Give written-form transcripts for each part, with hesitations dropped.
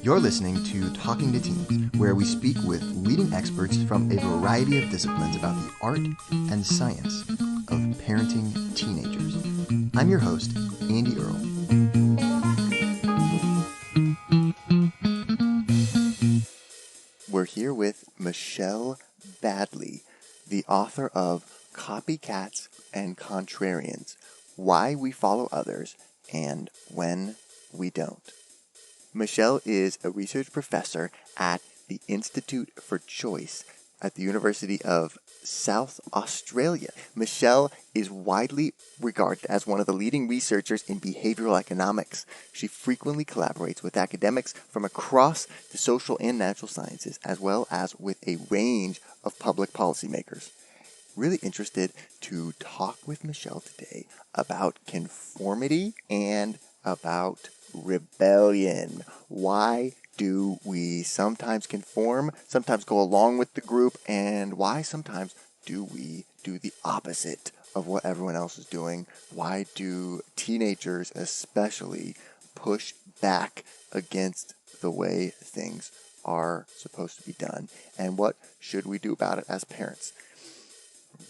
You're listening to Talking to Teens, where we speak with leading experts from a variety of disciplines about the art and science of parenting teenagers. I'm your host, Andy Earle. We're here with Michelle Baddeley, the author of Copycats and Contrarians, Why We Follow Others and When We Don't. Michelle is a research professor at the Institute for Choice at the University of South Australia. Michelle is widely regarded as one of the leading researchers in behavioral economics. She frequently collaborates with academics from across the social and natural sciences, as well as with a range of public policymakers. Really interested to talk with Michelle today about conformity and about rebellion. Why do we sometimes conform, sometimes go along with the group, and why sometimes do we do the opposite of what everyone else is doing? Why do teenagers especially push back against the way things are supposed to be done? And what should we do about it as parents?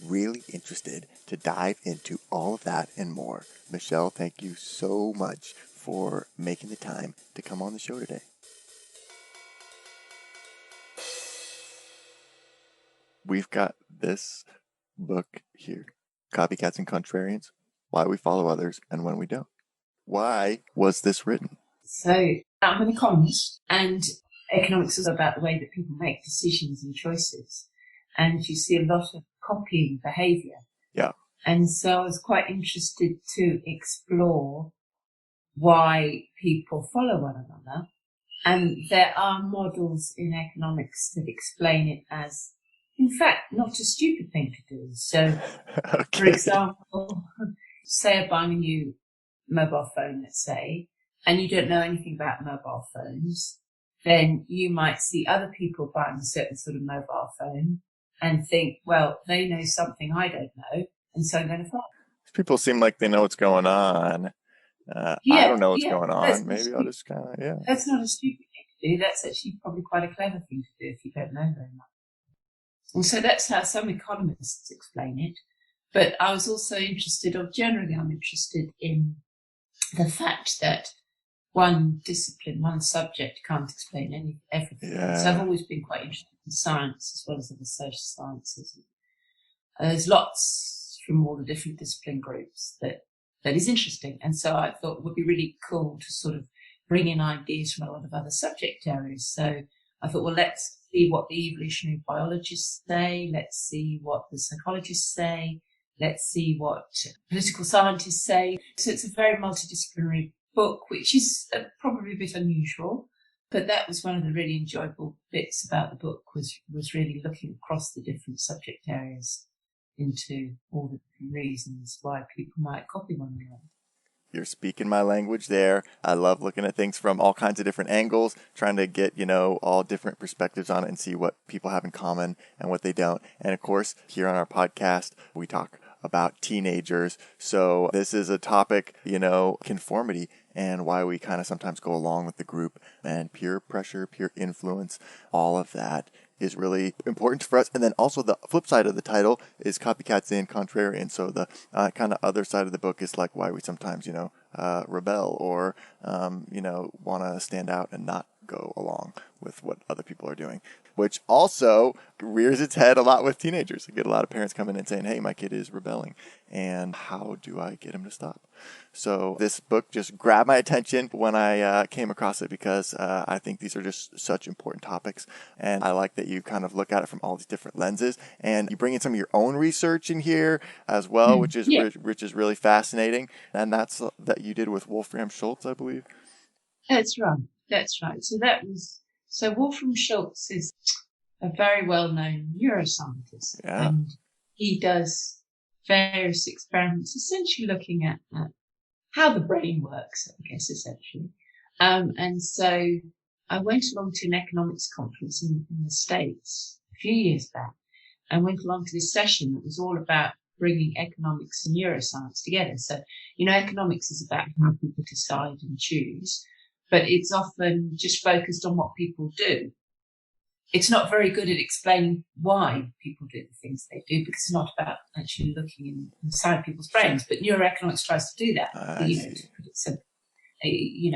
Really interested to dive into all of that and more. Michelle, thank you so much for making the time to come on the show today. We've got this book here, Copycats and Contrarians, Why We Follow Others and When We Don't. Why was this written? So I'm an economist, and economics is about the way that people make decisions and choices. And you see a lot of copying behaviour. Yeah. And so I was quite interested to explore why people follow one another. And there are models in economics that explain it as, in fact, not a stupid thing to do. So, Okay. For example, say I'm buying a new mobile phone, let's say, and you don't know anything about mobile phones, then you might see other people buying a certain sort of mobile phone and think, well, they know something I don't know, and so I'm going to follow. People seem like they know what's going on. I don't know what's going on. Maybe I'll just kind of, That's not a stupid thing to do. That's actually probably quite a clever thing to do if you don't know very much. And so that's how some economists explain it. But I was also interested, or generally I'm interested in the fact that one discipline, one subject can't explain everything. Yeah. So I've always been quite interested in science as well as other social sciences. There's lots from all the different discipline groups that is interesting. And so I thought it would be really cool to sort of bring in ideas from a lot of other subject areas. So I thought, well, let's see what the evolutionary biologists say. Let's see what the psychologists say. Let's see what political scientists say. So it's a very multidisciplinary book, which is probably a bit unusual. But that was one of the really enjoyable bits about the book was really looking across the different subject areas into all the different reasons why people might copy one another. You're speaking my language there. I love looking at things from all kinds of different angles, trying to get, all different perspectives on it and see what people have in common and what they don't. And of course, here on our podcast, we talk about teenagers. So this is a topic, conformity and why we kind of sometimes go along with the group, and peer pressure, peer influence, all of that is really important for us. And then also the flip side of the title is Copycats and Contrarians. So the kind of other side of the book is like why we sometimes, rebel or, want to stand out and not go along with what other people are doing, which also rears its head a lot with teenagers. I get a lot of parents coming in and saying, hey, my kid is rebelling, and how do I get him to stop? So this book just grabbed my attention when I came across it because I think these are just such important topics, and I like that you kind of look at it from all these different lenses, and you bring in some of your own research in here as well, which is really fascinating, and that's that you did with Wolfram Schultz, I believe. That's right. So Wolfram Schultz is a very well-known neuroscientist, and he does various experiments essentially looking at how the brain works, I guess, essentially. And so I went along to an economics conference in the States a few years back and went along to this session that was all about bringing economics and neuroscience together. So, economics is about how people decide and choose. but it's often just focused on what people do. It's not very good at explaining why people do the things they do, because it's not about actually looking inside people's brains. But neuroeconomics tries to do that, to put it simply,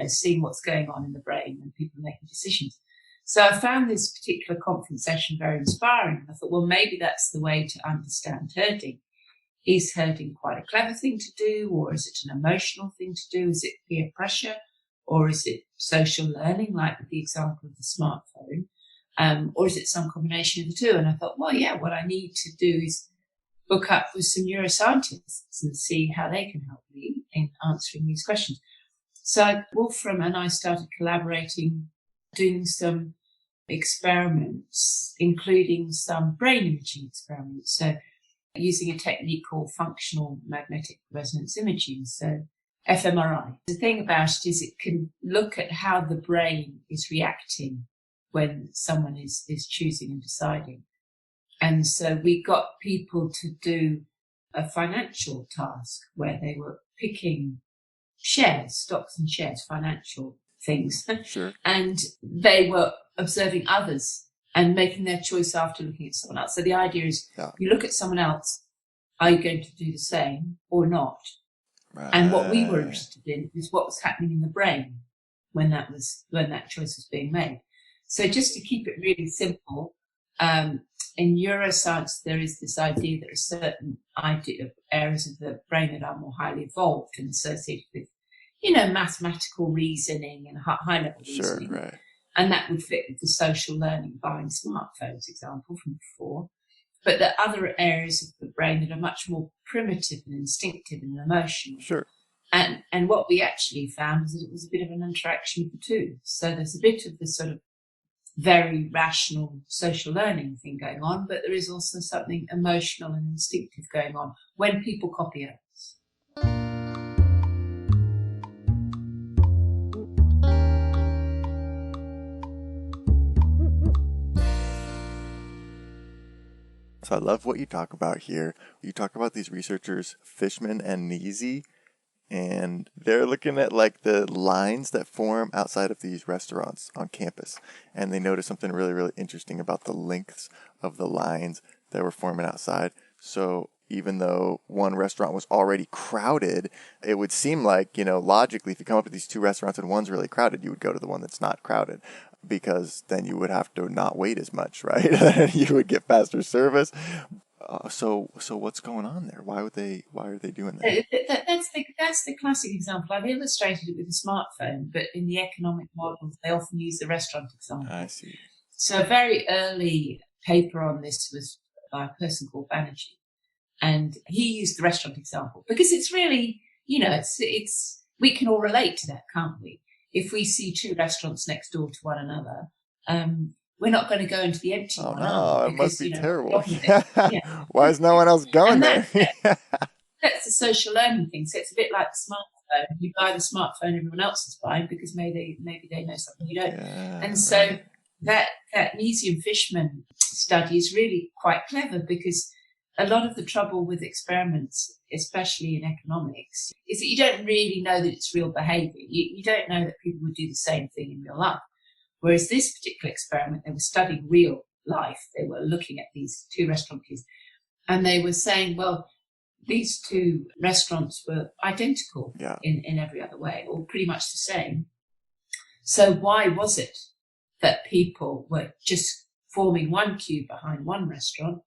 seeing what's going on in the brain when people are making decisions. So I found this particular conference session very inspiring. I thought, well, maybe that's the way to understand herding. Is herding quite a clever thing to do, or is it an emotional thing to do? Is it peer pressure, or is it social learning, like with the example of the smartphone? Or is it some combination of the two? And I thought, well, yeah, what I need to do is book up with some neuroscientists and see how they can help me in answering these questions. So Wolfram and I started collaborating, doing some experiments, including some brain imaging experiments. So using a technique called functional magnetic resonance imaging, so fMRI. The thing about it is it can look at how the brain is reacting when someone is choosing and deciding. And so we got people to do a financial task where they were picking shares, stocks and shares, financial things. Sure. And they were observing others and making their choice after looking at someone else. So the idea is you look at someone else, are you going to do the same or not? Right. And what we were interested in is what was happening in the brain when that choice was being made. So just to keep it really simple, in neuroscience, there is this idea that a certain idea of areas of the brain that are more highly evolved and associated with, mathematical reasoning and high-level reasoning. Sure, right. And that would fit with the social learning, buying smartphones example from before. But there are other areas of the brain that are much more primitive and instinctive and emotional. Sure. And what we actually found was that it was a bit of an interaction of the two. So there's a bit of the sort of very rational social learning thing going on, but there is also something emotional and instinctive going on when people copy others. So I love what you talk about here. You talk about these researchers, Fishman and Neasy, and they're looking at like the lines that form outside of these restaurants on campus. And they noticed something really, really interesting about the lengths of the lines that were forming outside. So even though one restaurant was already crowded, it would seem like, logically, if you come up with these two restaurants and one's really crowded, you would go to the one that's not crowded, because then you would have to not wait as much, right? You would get faster service. So what's going on there? Why are they doing that? That's the classic example. I've illustrated it with a smartphone, but in the economic models, they often use the restaurant example. I see. So a very early paper on this was by a person called Banerjee, and he used the restaurant example because it's really, it's we can all relate to that, can't we? If we see two restaurants next door to one another, we're not going to go into the empty one. No, it must be terrible. Yeah. Why is no one else going there? That's the social learning thing. So it's a bit like the smartphone. You buy the smartphone everyone else is buying because maybe they know something you don't. Yeah, and so that Neasy and Fishman study is really quite clever, because a lot of the trouble with experiments, especially in economics, is that you don't really know that it's real behavior. You don't know that people would do the same thing in real life. Whereas this particular experiment, they were studying real life. They were looking at these two restaurateurs, and they were saying, well, these two restaurants were identical in every other way, or pretty much the same. So why was it that people were just forming one queue behind one restaurant?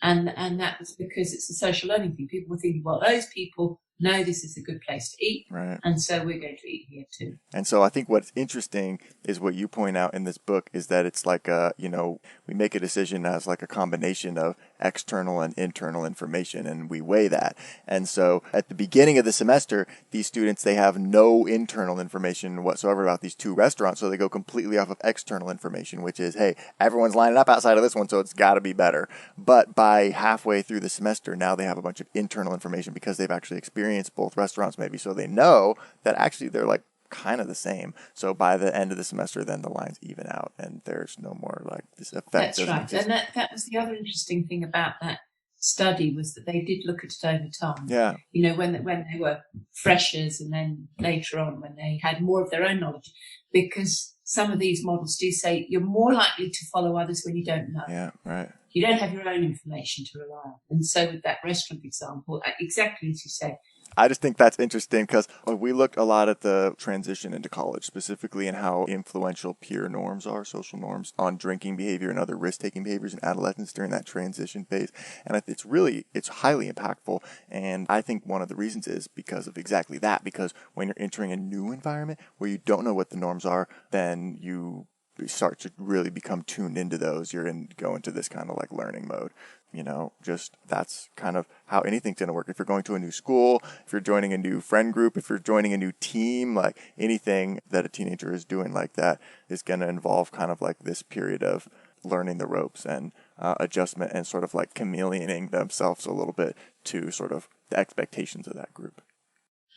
And that was because it's a social learning thing. People were thinking, well, those people know this is a good place to eat, right, and so we're going to eat here too. And so I think what's interesting is what you point out in this book is that it's like we make a decision as like a combination of external and internal information, and we weigh that. And so at the beginning of the semester, these students, they have no internal information whatsoever about these two restaurants, so they go completely off of external information, which is, hey, everyone's lining up outside of this one, so it's got to be better. But by halfway through the semester, now they have a bunch of internal information because they've actually experienced both restaurants maybe, so they know that actually they're like kind of the same. So by the end of the semester, then the lines even out and there's no more like this effect. That's right. And that was the other interesting thing about that study was that they did look at it over time. Yeah. You know, when they were freshers, and then later on when they had more of their own knowledge, because some of these models do say you're more likely to follow others when you don't know. Yeah, right. You don't have your own information to rely on. And so with that restaurant example, exactly as you say. I just think that's interesting because we looked a lot at the transition into college, specifically in how influential peer norms are, social norms, on drinking behavior and other risk-taking behaviors in adolescence during that transition phase. And it's highly impactful. And I think one of the reasons is because of exactly that, because when you're entering a new environment where you don't know what the norms are, then you start to really become tuned into those. Go into this kind of like learning mode. You know, just that's kind of how anything's going to work. If you're going to a new school, if you're joining a new friend group, if you're joining a new team, like anything that a teenager is doing like that is going to involve kind of like this period of learning the ropes and adjustment and sort of like chameleoning themselves a little bit to sort of the expectations of that group.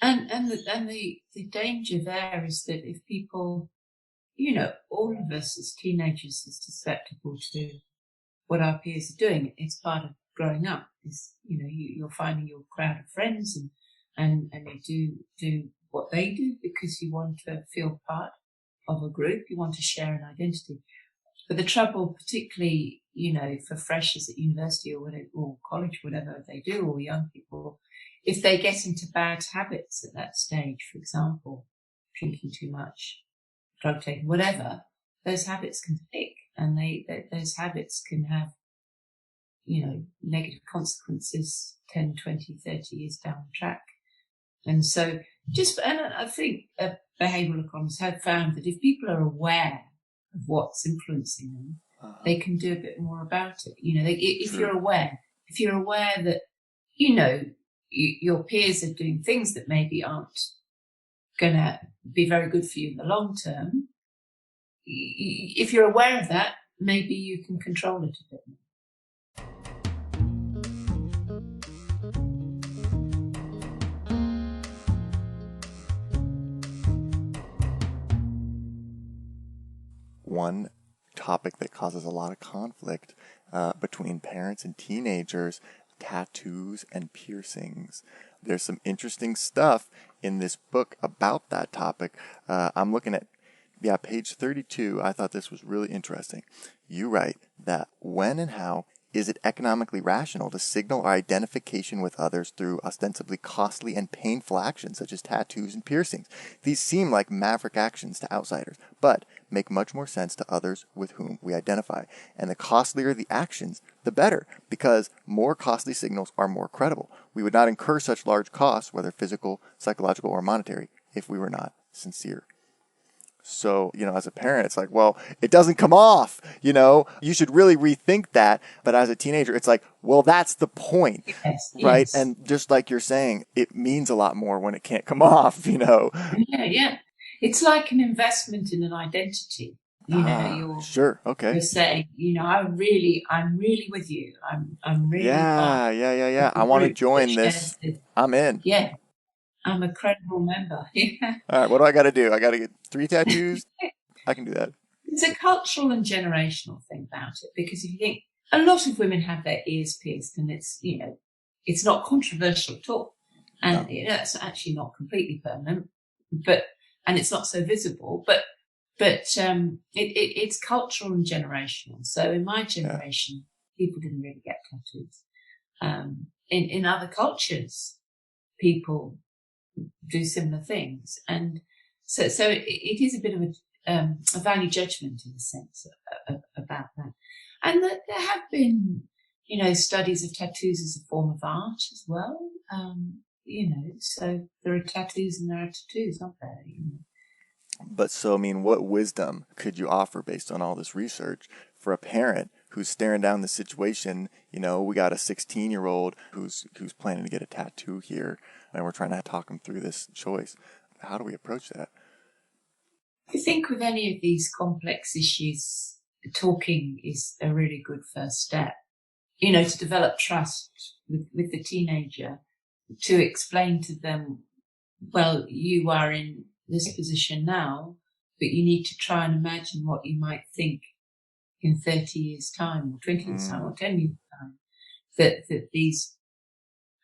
And the danger there is that if people, you know, all of us as teenagers are susceptible to what our peers are doing. It's part of growing up. Is, you know, you're finding your crowd of friends and you do what they do because you want to feel part of a group. You want to share an identity. But the trouble, particularly, you know, for freshers at university or college, whatever they do, or young people, if they get into bad habits at that stage, for example, drinking too much, drug taking, whatever, those habits can stick, and those habits can have, you know, negative consequences 10, 20, 30 years down the track. And so and I think behavioural economists have found that if people are aware of what's influencing them, they can do a bit more about it. You know, if you're aware that, you know, your peers are doing things that maybe aren't going to be very good for you in the long term, if you're aware of that, maybe you can control it a bit more. One topic that causes a lot of conflict between parents and teenagers: tattoos and piercings. There's some interesting stuff in this book about that topic. I'm looking at page 32. I thought this was really interesting. You write that when and how is it economically rational to signal our identification with others through ostensibly costly and painful actions such as tattoos and piercings? These seem like maverick actions to outsiders, but make much more sense to others with whom we identify. And the costlier the actions, the better, because more costly signals are more credible. We would not incur such large costs, whether physical, psychological, or monetary, if we were not sincere. So, you know, as a parent, it's like, well, it doesn't come off, you know, you should really rethink that. But as a teenager, it's like, well, that's the point, right? Yes. And just like you're saying, it means a lot more when it can't come off, you know? Yeah. It's like an investment in an identity. You know, you're saying, you know, I'm really with you. I'm really. Yeah. I want to join this. I'm in. Yeah. I'm a credible member. Yeah. All right, what do I got to do? I got to get 3 tattoos? I can do that. It's a cultural and generational thing about it, because if you think, a lot of women have their ears pierced, and it's, you know, it's not controversial at all. And you know, it's actually not completely permanent, and it's not so visible, but it's cultural and generational. So in my generation, people didn't really get tattoos. In other cultures, people do similar things, and so it is a bit of a value judgment in a sense about that. And that there have been, you know, studies of tattoos as a form of art as well. You know, so there are tattoos and there are tattoos, aren't there? You know? But so, I mean, what wisdom could you offer based on all this research for a parent who's staring down the situation? You know, we got a 16-year-old who's planning to get a tattoo here, and we're trying to talk him through this choice. How do we approach that? I think with any of these complex issues, talking is a really good first step. You know, to develop trust with the teenager, to explain to them, well, you are in this position now, but you need to try and imagine what you might think in 30 years' time, or 20 years' time, or 10 years' time. that these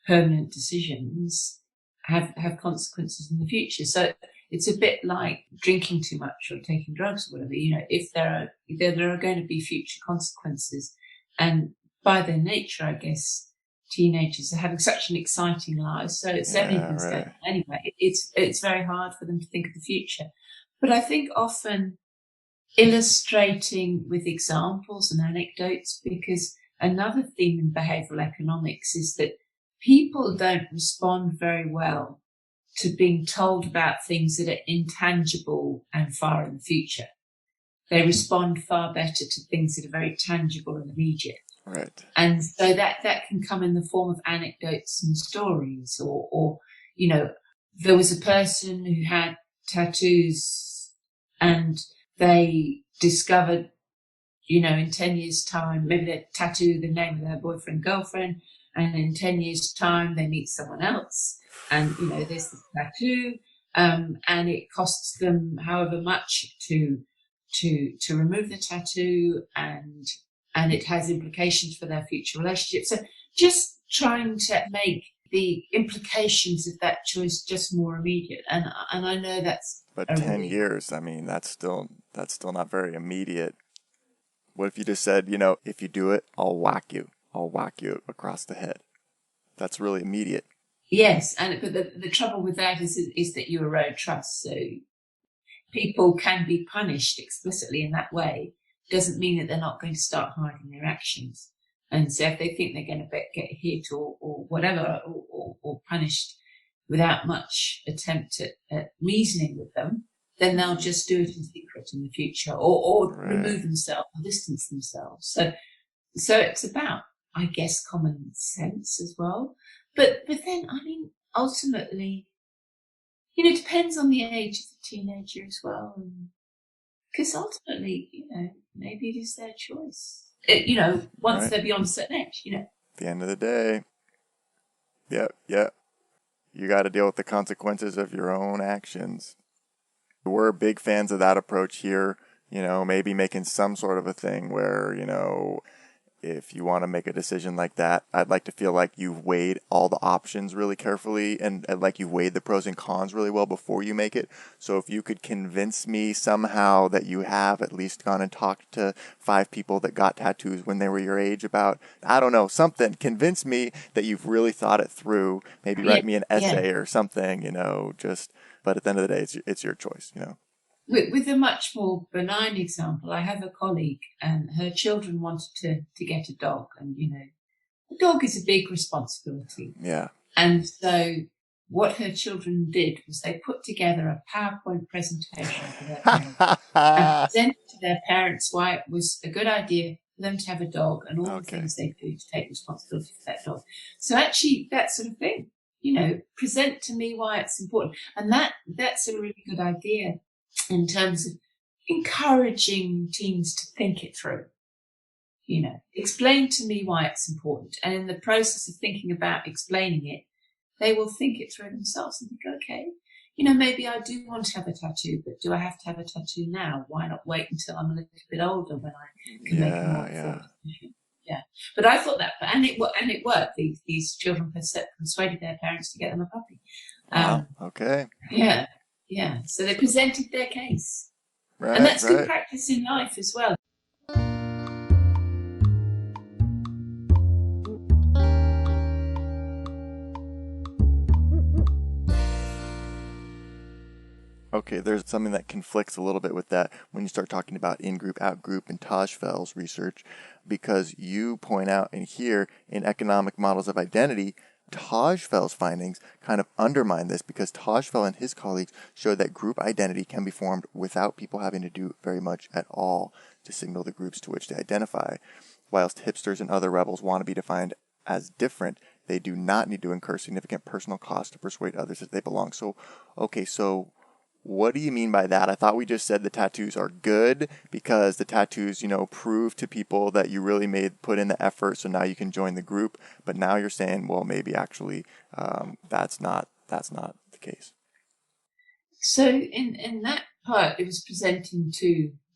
permanent decisions have consequences in the future. So it's a bit like drinking too much or taking drugs or whatever. You know, if there are going to be future consequences, and by their nature, I guess teenagers are having such an exciting life, so it's anything's going on anyway. It's very hard for them to think of the future. But I think often illustrating with examples and anecdotes, because another theme in behavioral economics is that people don't respond very well to being told about things that are intangible and far in the future. They respond far better to things that are very tangible and immediate. Right. And so that can come in the form of anecdotes and stories, or you know, there was a person who had tattoos and they discovered, you know, in 10 years' time, maybe they tattoo the name of their boyfriend, girlfriend, and in 10 years' time they meet someone else, and you know, there's this tattoo, and it costs them however much to remove the tattoo, and it has implications for their future relationship. So just trying to make the implications of that choice just more immediate, and I know that's. But 10 years, I mean, that's still not very immediate. What if you just said, you know, if you do it, I'll whack you across the head? That's really immediate. Yes, but the trouble with that is that you erode trust. So people can be punished explicitly in that way. Doesn't mean that they're not going to start hiding their actions. And so if they think they're going to get hit or whatever, or punished without much attempt at reasoning with them, then they'll just do it in secret in the future, or remove themselves, or distance themselves. So it's about, I guess, common sense as well. But then, I mean, ultimately, you know, it depends on the age of the teenager as well. Because ultimately, you know, maybe it is their choice. You know, once they're beyond a certain age, you know. At the end of the day, yeah. You got to deal with the consequences of your own actions. We're big fans of that approach here. You know, maybe making some sort of a thing where, you know, if you want to make a decision like that, I'd like to feel like you've weighed all the options really carefully, and like you've weighed the pros and cons really well before you make it. So if you could convince me somehow that you have at least gone and talked to 5 people that got tattoos when they were your age about, I don't know, something, convince me that you've really thought it through. Maybe write me an essay or something, you know, but at the end of the day, it's your choice, you know. With a much more benign example, I have a colleague, and her children wanted to get a dog, and you know, a dog is a big responsibility. Yeah. And so what her children did was they put together a PowerPoint presentation for their parents and presented to their parents why it was a good idea for them to have a dog and all the things they do to take responsibility for that dog. So actually, that sort of thing, you know, present to me why it's important. And that's a really good idea in terms of encouraging teens to think it through. You know, explain to me why it's important. And in the process of thinking about explaining it, they will think it through themselves and think, okay, you know, maybe I do want to have a tattoo, but do I have to have a tattoo now? Why not wait until I'm a little bit older when I can make a more informed decision? Yeah. But I thought that, and it worked. These children persuaded their parents to get them a puppy. Wow. Okay. Yeah. Yeah. So they presented their case. Right. And that's good practice in life as well. Okay, there's something that conflicts a little bit with that when you start talking about in-group, out-group, and Tajfel's research, because you point out in here in economic models of identity, Tajfel's findings kind of undermine this, because Tajfel and his colleagues showed that group identity can be formed without people having to do very much at all to signal the groups to which they identify. Whilst hipsters and other rebels want to be defined as different, they do not need to incur significant personal cost to persuade others that they belong. So, okay, so what do you mean by that? I thought we just said the tattoos are good because the tattoos, you know, prove to people that you really put in the effort, so now you can join the group. But now you're saying, well, maybe actually that's not the case. So in that part, it was presenting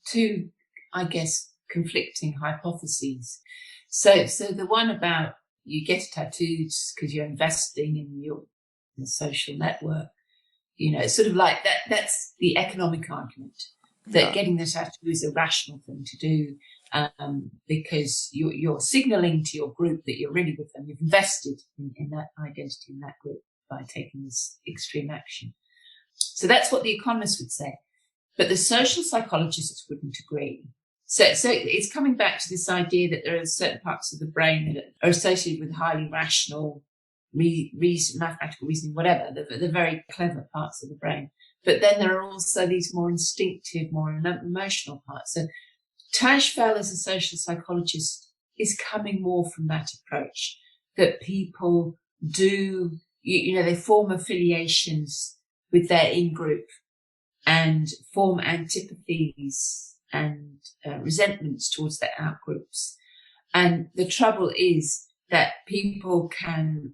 two, I guess, conflicting hypotheses. So the one about you get a tattoo because you're investing in the social network. It's sort of like that. That's the economic argument, that getting the tattoo is a rational thing to do, because you're signaling to your group that you're really with them. You've invested in that identity in that group by taking this extreme action. So that's what the economists would say. But the social psychologists wouldn't agree. So it's coming back to this idea that there are certain parts of the brain that are associated with highly rational mathematical reasoning, whatever, the very clever parts of the brain. But then there are also these more instinctive, more emotional parts. So Tajfel, as a social psychologist, is coming more from that approach, that people do, they form affiliations with their in-group and form antipathies and resentments towards their out-groups. And the trouble is that people can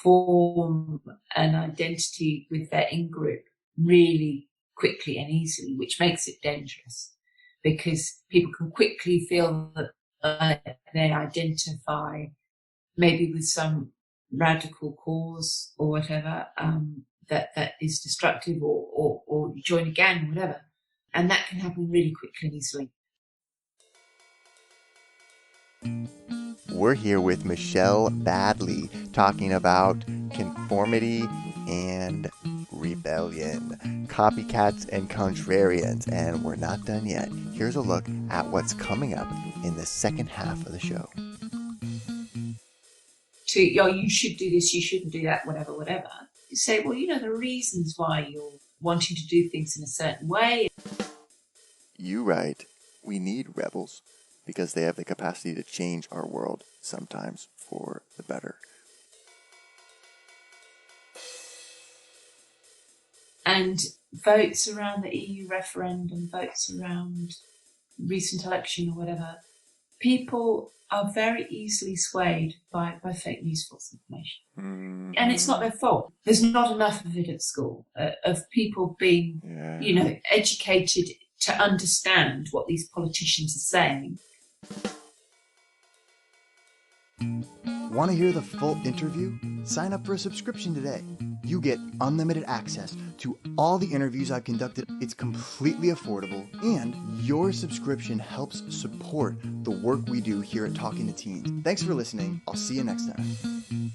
form an identity with their in-group really quickly and easily, which makes it dangerous, because people can quickly feel that they identify maybe with some radical cause or whatever, that is destructive, or join a gang or whatever. And that can happen really quickly and easily. We're here with Michelle Baddeley talking about conformity and rebellion, copycats and contrarians, and we're not done yet. Here's a look at what's coming up in the second half of the show. You should do this, you shouldn't do that, whatever. You say, well, there are reasons why you're wanting to do things in a certain way. You write, we need rebels because they have the capacity to change our world, sometimes for the better. And votes around the EU referendum, votes around recent election or whatever, people are very easily swayed by fake news, false information. Mm-hmm. And it's not their fault. There's not enough of it at school, of people being, educated to understand what these politicians are saying. Want to hear the full interview? Sign up for a subscription today. You get unlimited access to all the interviews I've conducted. It's completely affordable, and your subscription helps support the work we do here at Talking to Teens. Thanks for listening. I'll see you next time.